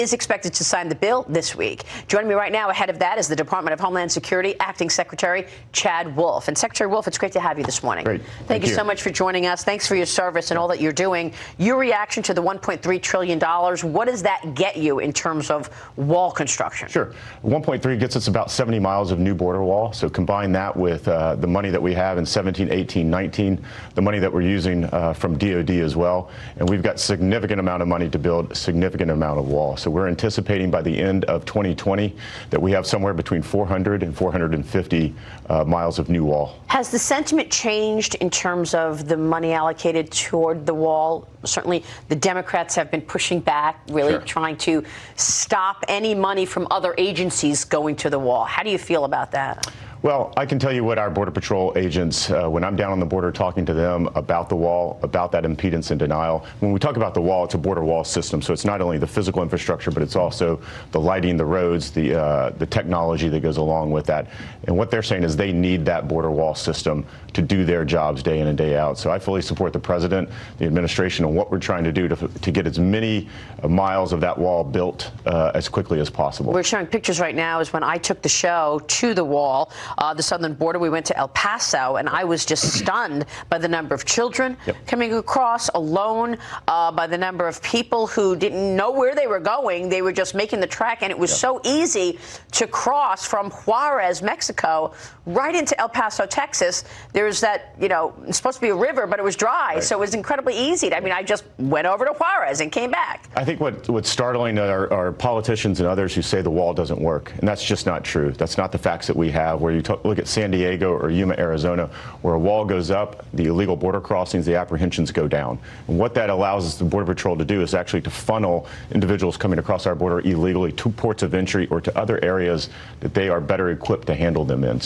is expected to sign the bill this week. Joining me right now ahead of that is the Department of Homeland Security Acting Secretary Chad Wolf. And Secretary Wolf, it's great to have you this morning. Great. Thank you so much for joining us. Thanks for your service and all that you're doing. Your reaction to the $1.3 trillion, what does that get you in terms of wall construction? Sure. 1.3 gets us about 70 miles of new border wall. So combine that with the money that we have in 17, 18, 19, the money that we're using from DOD as well. And we've got significant amount of money to build a significant amount of wall. So we're anticipating by the end of 2020 that we have somewhere between 400 and 450 miles of new wall. Has the sentiment changed in terms of the money allocated toward the wall? Certainly the Democrats have been pushing back, really trying to stop any money from other agencies going to the wall. How do you feel about that? Well, I can tell you what our Border Patrol agents, when I'm down on the border talking to them about the wall, about that impedance and denial, when we talk about the wall, it's a border wall system. So it's not only the physical infrastructure, but it's also the lighting, the roads, the technology that goes along with that. And what they're saying is they need that border wall system to do their jobs day in and day out. So I fully support the president, the administration, and what we're trying to do to get as many miles of that wall built as quickly as possible. We're showing pictures right now is when I took the show to the wall, the southern border. We went to El Paso, and I was just stunned by the number of children coming across alone, by the number of people who didn't know where they were going. They were just making the trek, and it was so easy to cross from Juarez, Mexico, right into El Paso, Texas. There's that, it's supposed to be a river, but it was dry, so it was incredibly easy. I just went over to Juarez and came back. I think what's startling are politicians and others who say the wall doesn't work, and that's just not true. That's not the facts that we have. Where you look at San Diego or Yuma, Arizona, where a wall goes up, the illegal border crossings, the apprehensions go down. And what that allows the Border Patrol to do is actually to funnel individuals coming across our border illegally to ports of entry or to other areas that they are better equipped to handle them in.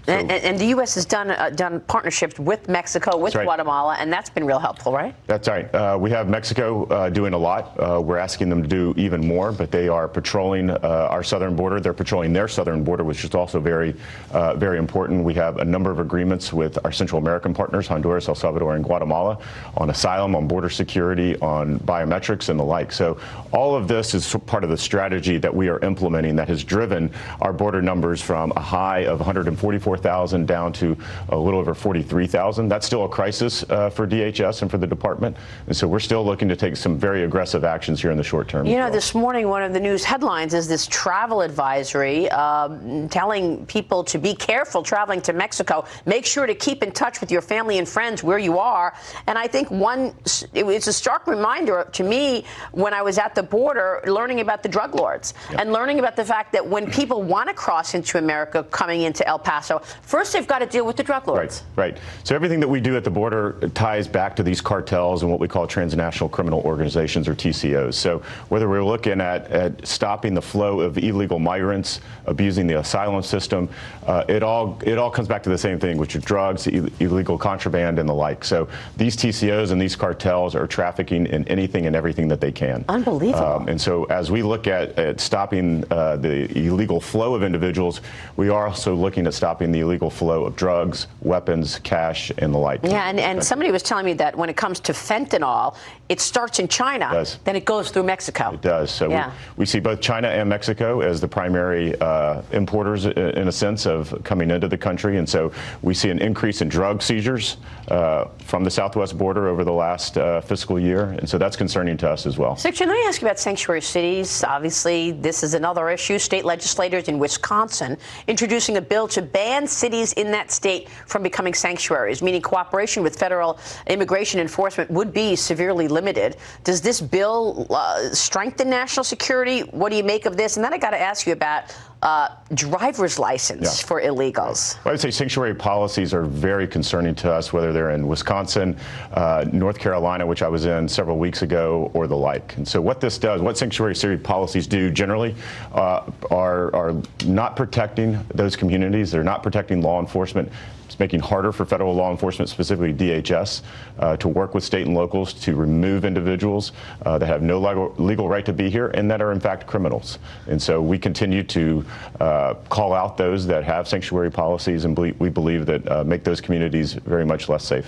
And the U.S. has done partnerships with Mexico, with Guatemala, and that's been real helpful, right? That's right. We have Mexico doing a lot. We're asking them to do even more, but they are patrolling our southern border. They're patrolling their southern border, which is also very, very important. We have a number of agreements with our Central American partners, Honduras, El Salvador, and Guatemala, on asylum, on border security, on biometrics, and the like. So all of this is part of the strategy that we are implementing that has driven our border numbers from a high of 144,000 down to a little over 43,000. That's still a crisis for DHS and for the department. And so we're still looking to take some very aggressive actions here in the short term. This morning, one of the news headlines is this travel advisory telling people to be careful traveling to Mexico. Make sure to keep in touch with your family and friends where you are. And I think it's a stark reminder to me when I was at the border learning about the drug lords and learning about the fact that when people want to cross into America coming into El Paso, first, they've got to deal with the drug lords. Right. So everything that we do at the border ties back to these cartels and what we call transnational criminal organizations, or TCOs. So whether we're looking at stopping the flow of illegal migrants, abusing the asylum system, it all comes back to the same thing, which are drugs, illegal contraband, and the like. So these TCOs and these cartels are trafficking in anything and everything that they can. Unbelievable. And so as we look at stopping the illegal flow of individuals, we are also looking at stopping the illegal flow of drugs, weapons, cash, and the like. Yeah, and somebody was telling me that when it comes to fentanyl, it starts in China, then it goes through Mexico. It does. So we see both China and Mexico as the primary importers, in a sense, of coming into the country. And so we see an increase in drug seizures from the southwest border over the last fiscal year. And so that's concerning to us as well. Secretary, let me ask you about sanctuary cities. Obviously, this is another issue. State legislators in Wisconsin introducing a bill to ban cities in that state from becoming sanctuaries, meaning cooperation with federal immigration enforcement would be severely limited. Does this bill strengthen national security? What do you make of this? And then I got to ask you about driver's license for illegals. Well, I would say sanctuary policies are very concerning to us, whether they're in Wisconsin, North Carolina, which I was in several weeks ago, or the like. And so what this does, what sanctuary city policies do generally are not protecting those communities. They're not protecting law enforcement. It's making harder for federal law enforcement, specifically DHS, to work with state and locals to remove individuals that have no legal right to be here and that are in fact criminals. And so we continue to call out those that have sanctuary policies, and we believe that make those communities very much less safe.